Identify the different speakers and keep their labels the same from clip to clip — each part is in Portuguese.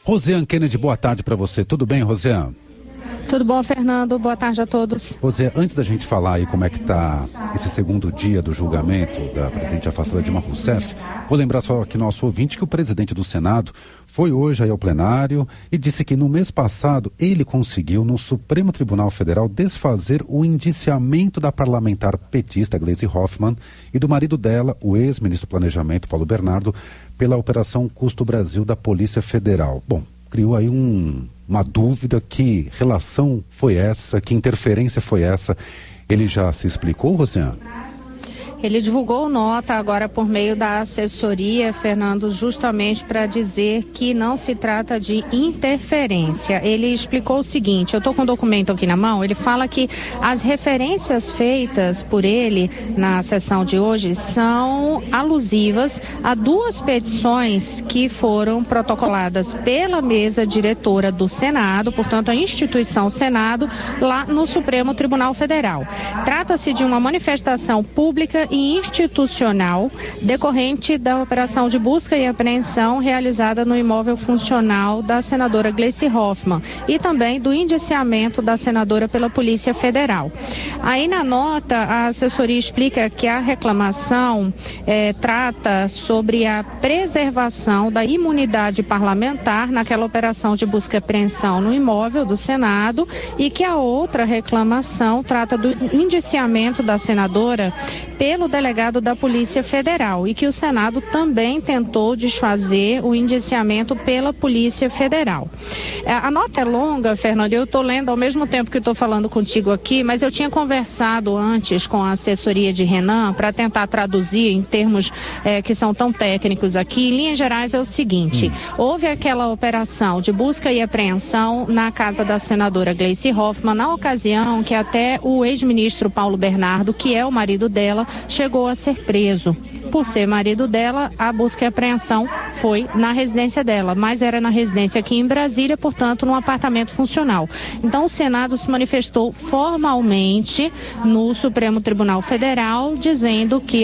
Speaker 1: Rosiane Kennedy, boa tarde para você. Tudo bem, Rosiane?
Speaker 2: Tudo bom, Fernando? Boa tarde a todos.
Speaker 1: Rosé, antes da gente falar aí como é que está esse segundo dia do julgamento da presidente afastada Dilma Rousseff, vou lembrar só aqui nosso ouvinte que o presidente do Senado foi hoje aí ao plenário e disse que no mês passado ele conseguiu no Supremo Tribunal Federal desfazer o indiciamento da parlamentar petista Gleisi Hoffmann e do marido dela, o ex-ministro do Planejamento Paulo Bernardo, pela Operação Custo Brasil da Polícia Federal. Bom, criou aí uma dúvida, que relação foi essa, que interferência foi essa. Ele já se explicou, Rosiane?
Speaker 2: Ele divulgou nota agora por meio da assessoria, Fernando, justamente para dizer que não se trata de interferência. Ele explicou o seguinte, eu estou com o documento aqui na mão, ele fala que as referências feitas por ele na sessão de hoje são alusivas a duas petições que foram protocoladas pela mesa diretora do Senado, portanto a instituição Senado, lá no Supremo Tribunal Federal. Trata-se de uma manifestação pública e institucional decorrente da operação de busca e apreensão realizada no imóvel funcional da senadora Gleisi Hoffmann e também do indiciamento da senadora pela Polícia Federal. Aí na nota a assessoria explica que a reclamação trata sobre a preservação da imunidade parlamentar naquela operação de busca e apreensão no imóvel do Senado e que a outra reclamação trata do indiciamento da senadora pelo delegado da Polícia Federal e que o Senado também tentou desfazer o indiciamento pela Polícia Federal. A nota é longa, Fernando, eu estou lendo ao mesmo tempo que estou falando contigo aqui, mas eu tinha conversado antes com a assessoria de Renan para tentar traduzir em termos que são tão técnicos aqui. Em linhas gerais é o seguinte, houve aquela operação de busca e apreensão na casa da senadora Gleisi Hoffmann, na ocasião que até o ex-ministro Paulo Bernardo, que é o marido dela, chegou a ser preso. Por ser marido dela, a busca e apreensão foi na residência dela, mas era na residência aqui em Brasília, portanto, num apartamento funcional. Então, o Senado se manifestou formalmente no Supremo Tribunal Federal,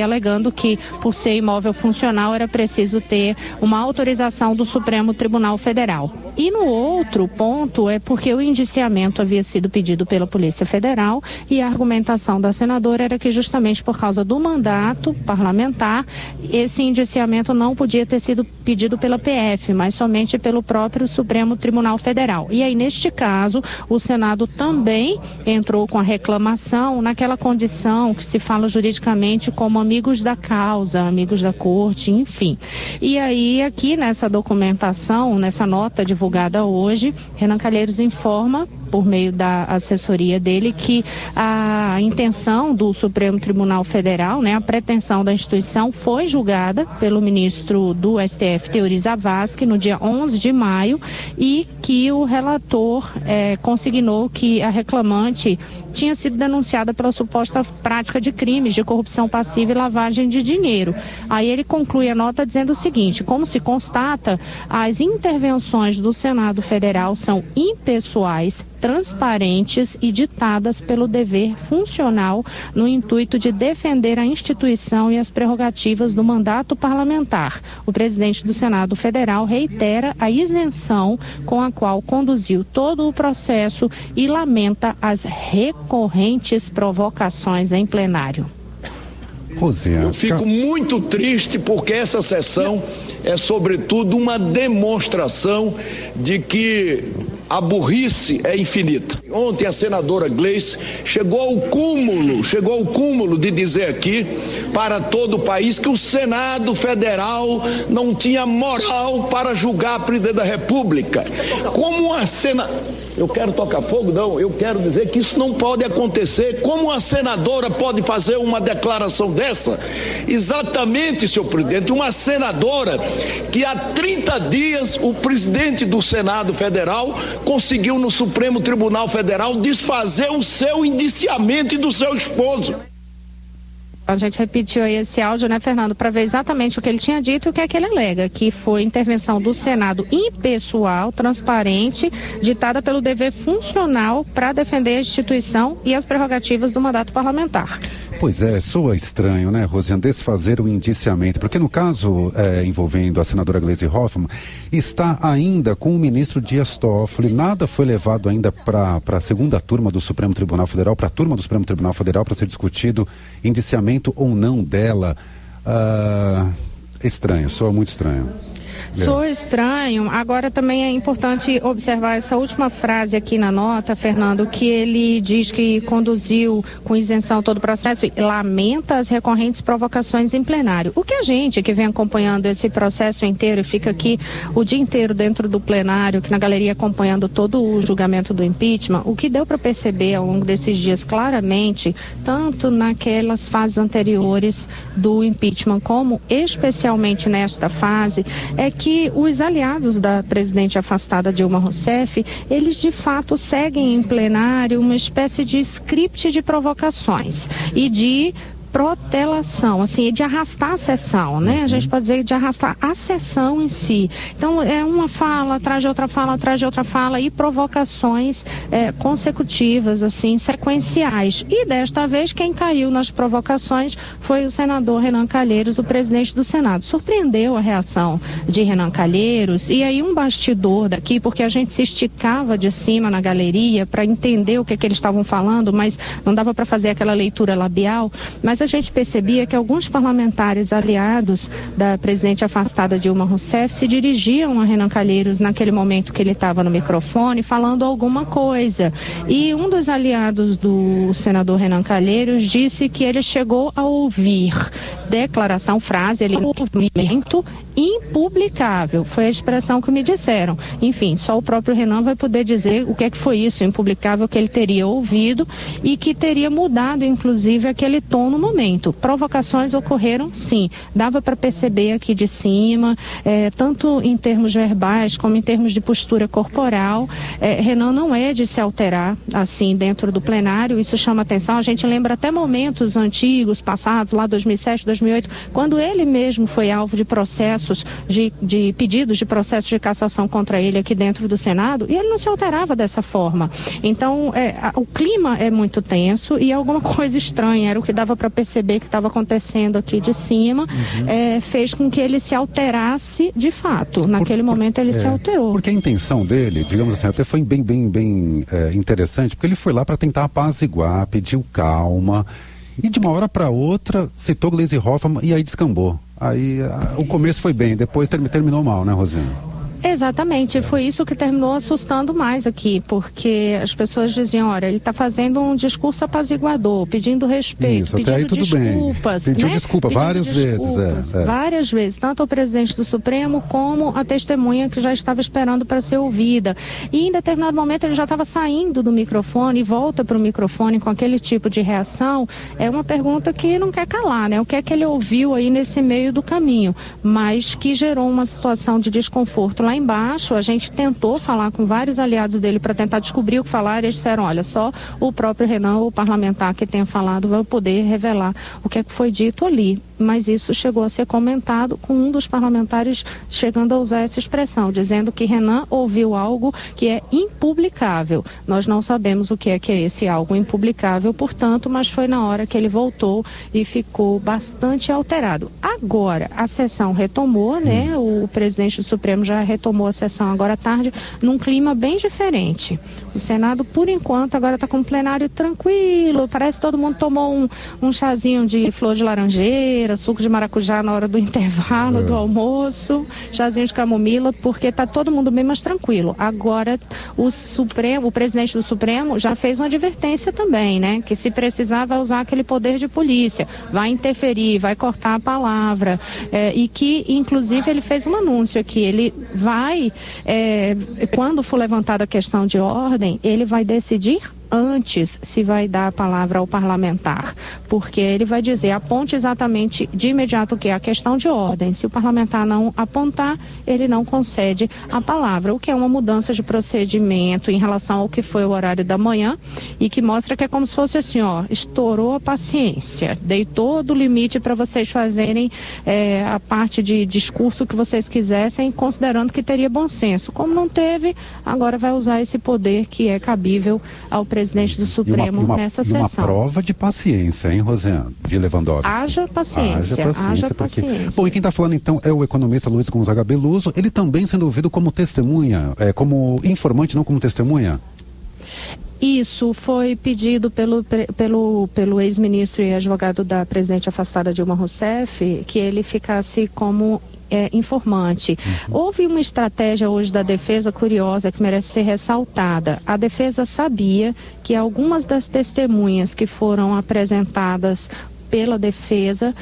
Speaker 2: alegando que, por ser imóvel funcional, era preciso ter uma autorização do Supremo Tribunal Federal. E no outro ponto é porque o indiciamento havia sido pedido pela Polícia Federal e a argumentação da senadora era que justamente por causa do mandato parlamentar, esse indiciamento não podia ter sido pedido pela PF, mas somente pelo próprio Supremo Tribunal Federal. E aí, neste caso, o Senado também entrou com a reclamação naquela condição que se fala juridicamente como amigos da causa, amigos da corte, enfim. E aí, aqui nessa documentação, nessa nota divulgada hoje, Renan Calheiros informa, por meio da assessoria dele, que a intenção do Supremo Tribunal Federal, a pretensão da instituição foi julgada pelo ministro do STF, Teori Zavascki, no dia 11 de maio, e que o relator consignou que a reclamante tinha sido denunciada pela suposta prática de crimes de corrupção passiva e lavagem de dinheiro. Aí ele conclui a nota dizendo o seguinte: como se constata, as intervenções do Senado Federal são impessoais, transparentes e ditadas pelo dever funcional no intuito de defender a instituição e as prerrogativas do mandato parlamentar. O presidente do Senado Federal reitera a isenção com a qual conduziu todo o processo e lamenta as recorrentes provocações em plenário.
Speaker 3: Eu fico muito triste porque essa sessão é sobretudo uma demonstração de que a burrice é infinita. Ontem a senadora Gleisi chegou ao cúmulo de dizer aqui para todo o país que o Senado Federal não tinha moral para julgar a presidente da República. Como uma Eu quero tocar fogo? Não, eu quero dizer que isso não pode acontecer. Como uma senadora pode fazer uma declaração dessa? Exatamente, senhor presidente, uma senadora que há 30 dias o presidente do Senado Federal conseguiu no Supremo Tribunal Federal desfazer o seu indiciamento e do seu esposo.
Speaker 2: A gente repetiu aí esse áudio, Fernando, para ver exatamente o que ele tinha dito e o que é que ele alega, que foi intervenção do Senado impessoal, transparente, ditada pelo dever funcional para defender a instituição e as prerrogativas do mandato parlamentar.
Speaker 1: Pois é, soa estranho, né, Rosiane, desfazer o indiciamento, porque no caso envolvendo a senadora Gleisi Hoffmann, está ainda com o ministro Dias Toffoli, nada foi levado ainda para a segunda turma do Supremo Tribunal Federal, para a turma do Supremo Tribunal Federal, para ser discutido indiciamento ou não dela. Estranho, soa muito estranho.
Speaker 2: Soa estranho. Agora também é importante observar essa última frase aqui na nota, Fernando, que ele diz que conduziu com isenção todo o processo e lamenta as recorrentes provocações em plenário. O que a gente que vem acompanhando esse processo inteiro e fica aqui o dia inteiro dentro do plenário, que na galeria acompanhando todo o julgamento do impeachment, o que deu para perceber ao longo desses dias claramente, tanto naquelas fases anteriores do impeachment como especialmente nesta fase, é que os aliados da presidente afastada Dilma Rousseff, eles de fato seguem em plenário uma espécie de script de provocações e de protelação, assim, de arrastar a sessão, né? A gente pode dizer de arrastar a sessão em si. Então, é uma fala atrás de outra fala, atrás de outra fala e provocações consecutivas, assim, sequenciais. E desta vez, quem caiu nas provocações foi o senador Renan Calheiros, o presidente do Senado. Surpreendeu a reação de Renan Calheiros e aí um bastidor daqui, porque a gente se esticava de cima na galeria para entender o que eles estavam falando, mas não dava para fazer aquela leitura labial, mas a gente percebia que alguns parlamentares aliados da presidente afastada Dilma Rousseff se dirigiam a Renan Calheiros naquele momento que ele estava no microfone falando alguma coisa. E um dos aliados do senador Renan Calheiros disse que ele chegou a ouvir declaração, frase, ele movimento impublicável. Foi a expressão que me disseram. Enfim, só o próprio Renan vai poder dizer o que é que foi isso, impublicável, que ele teria ouvido e que teria mudado, inclusive, aquele tom no momento. Provocações ocorreram, sim. Dava para perceber aqui de cima, tanto em termos verbais como em termos de postura corporal. Renan não é de se alterar, assim, dentro do plenário. Isso chama atenção. A gente lembra até momentos antigos, passados, lá 2007, 2008, quando ele mesmo foi alvo de processos, de pedidos de processos de cassação contra ele aqui dentro do Senado, e ele não se alterava dessa forma. Então, o clima é muito tenso e alguma coisa estranha, era o que dava para perceber que estava acontecendo aqui de cima, fez com que ele se alterasse de fato. Naquele momento ele se alterou.
Speaker 1: Porque a intenção dele, digamos assim, até foi bem interessante, porque ele foi lá para tentar apaziguar, pediu calma, e de uma hora para outra citou Gleisi Hoffmann e aí descambou. Aí o começo foi bem, depois terminou mal, né, Rosiane?
Speaker 2: Exatamente, foi isso que terminou assustando mais aqui, porque as pessoas diziam, olha, ele está fazendo um discurso apaziguador, pedindo respeito,
Speaker 1: isso,
Speaker 2: pedindo
Speaker 1: até aí tudo
Speaker 2: desculpas.
Speaker 1: Bem. Pediu desculpa várias vezes.
Speaker 2: Várias vezes, tanto ao presidente do Supremo como a testemunha que já estava esperando para ser ouvida. E em determinado momento ele já estava saindo do microfone e volta para o microfone com aquele tipo de reação. É uma pergunta que não quer calar, né? O que é que ele ouviu aí nesse meio do caminho, mas que gerou uma situação de desconforto lá embaixo. A gente tentou falar com vários aliados dele para tentar descobrir o que falar, e eles disseram, olha, só o próprio Renan, o parlamentar que tenha falado, vai poder revelar o que é que foi dito ali. Mas isso chegou a ser comentado com um dos parlamentares chegando a usar essa expressão, dizendo que Renan ouviu algo que é impublicável. Nós não sabemos o que é esse algo impublicável, portanto, mas foi na hora que ele voltou e ficou bastante alterado. Agora, a sessão retomou, né? O presidente do Supremo já retomou a sessão agora à tarde, num clima bem diferente. O Senado, por enquanto, agora está com um plenário tranquilo, parece que todo mundo tomou um chazinho de flor de laranjeira, suco de maracujá na hora do intervalo, do almoço, chazinho de camomila, porque está todo mundo bem mais tranquilo. Agora, o presidente do Supremo já fez uma advertência também, né? Que se precisar vai usar aquele poder de polícia, vai interferir, vai cortar a palavra, e que, inclusive, ele fez um anúncio aqui, ele vai, quando for levantada a questão de ordem, ele vai decidir antes se vai dar a palavra ao parlamentar, porque ele vai dizer, aponte exatamente de imediato o que é a questão de ordem. Se o parlamentar não apontar, ele não concede a palavra, o que é uma mudança de procedimento em relação ao que foi o horário da manhã e que mostra que é como se fosse assim, ó, estourou a paciência, dei todo o limite para vocês fazerem a parte de discurso que vocês quisessem, considerando que teria bom senso. Como não teve, agora vai usar esse poder que é cabível ao presidente presidente do Supremo nessa sessão.
Speaker 1: Uma prova de paciência, hein, Rosiane, de Lewandowski?
Speaker 2: Haja paciência.
Speaker 1: Bom, e quem está falando então é o economista Luiz Gonzaga Beluso, ele também sendo ouvido como testemunha, como informante, não como testemunha?
Speaker 2: Isso foi pedido pelo ex-ministro e advogado da presidente afastada Dilma Rousseff, que ele ficasse como informante. Houve uma estratégia hoje da defesa curiosa que merece ser ressaltada. A defesa sabia que algumas das testemunhas que foram apresentadas pela defesa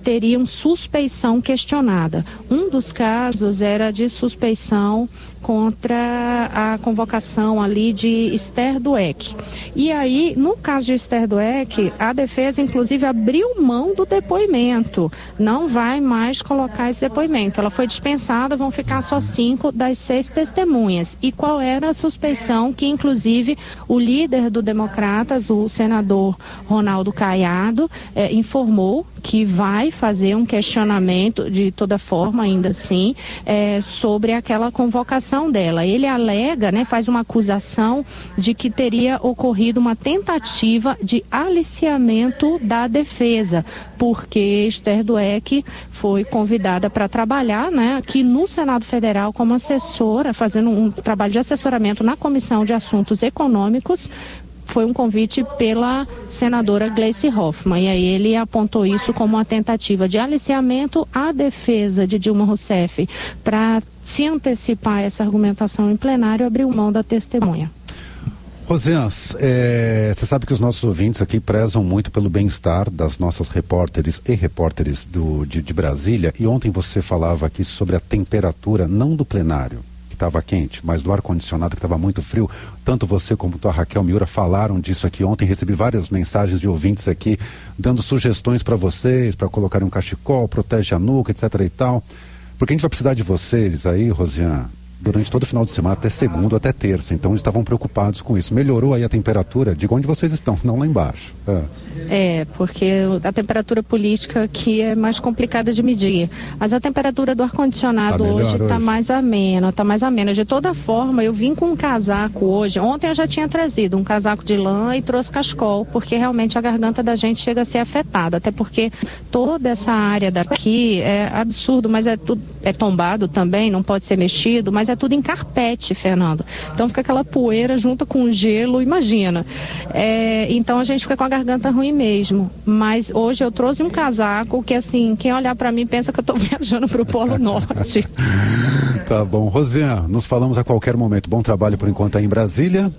Speaker 2: teriam suspeição questionada. Um dos casos era de suspeição contra a convocação ali de Esther Dweck. E aí, no caso de Esther Dweck, a defesa inclusive abriu mão do depoimento, não vai mais colocar esse depoimento. Ela foi dispensada, vão ficar só 5 das 6 testemunhas. E qual era a suspeição que inclusive o líder do Democratas, o senador Ronaldo Caiado, informou que vai fazer um questionamento de toda forma, ainda assim, sobre aquela convocação dela. Ele alega, faz uma acusação de que teria ocorrido uma tentativa de aliciamento da defesa, porque Esther Dweck foi convidada para trabalhar, aqui no Senado Federal como assessora, fazendo um trabalho de assessoramento na Comissão de Assuntos Econômicos. Foi um convite pela senadora Gleice Hoffmann, e aí ele apontou isso como uma tentativa de aliciamento à defesa de Dilma Rousseff. Para se antecipar essa argumentação em plenário, abriu mão da testemunha.
Speaker 1: Rosiane, você sabe que os nossos ouvintes aqui prezam muito pelo bem-estar das nossas repórteres e repórteres de Brasília, e ontem você falava aqui sobre a temperatura, não do plenário, que estava quente, mas do ar-condicionado que estava muito frio. Tanto você como a Raquel Miura falaram disso aqui ontem. Recebi várias mensagens de ouvintes aqui dando sugestões para vocês, para colocarem um cachecol, protege a nuca, etc. e tal. Porque a gente vai precisar de vocês aí, Rosiane, durante todo o final de semana, até segunda, até terça. Então eles estavam preocupados com isso. Melhorou aí a temperatura? Diga onde vocês estão, não lá embaixo.
Speaker 2: Porque a temperatura política aqui é mais complicada de medir. Mas a temperatura do ar-condicionado hoje está mais amena. De toda forma, eu vim com um casaco hoje. Ontem eu já tinha trazido um casaco de lã e trouxe cachecol, porque realmente a garganta da gente chega a ser afetada. Até porque toda essa área daqui é absurdo, mas é tombado também, não pode ser mexido, mas é tudo em carpete, Fernando. Então fica aquela poeira junto com o gelo, imagina. Então a gente fica com a garganta ruim mesmo. Mas hoje eu trouxe um casaco que, assim, quem olhar para mim pensa que eu estou viajando para o Polo Norte.
Speaker 1: Tá bom. Rosiane, nos falamos a qualquer momento. Bom trabalho por enquanto aí em Brasília.